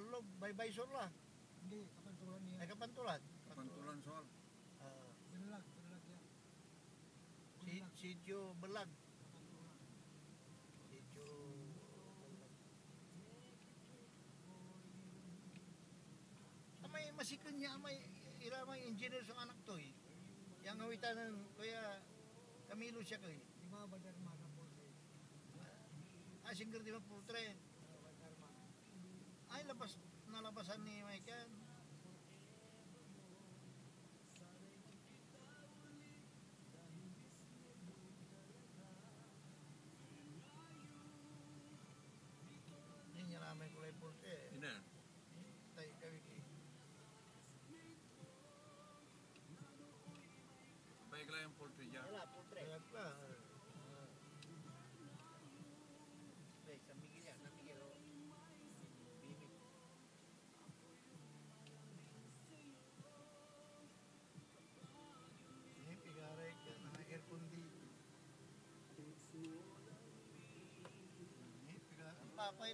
Alog, Baybaysor la. Hindi, kapantulan niya. Ay, Kapantulan. Pantulan soal. Binalag yan. Sitio Balag. Kapantulan. Sitio Balag. May masikan niya, may ilamang engineer sa anak to eh. Yang ngawitanan, kaya Camilo siya ko eh. Di ba Badarma na po siya? Singger di Mapultre. Badarma. Ay, nalabasan ni Mike yan. Hindi niya namin kulay Pultre eh. Ina. Tayo kami ki. Baik lah yang poultry ya. Wala, Pultre. Kaya pa. Sa Miguel yan, na Miguel o. Bibi. Ini pigaray ka, naka-air condi. Ini pigaray. Ang papay,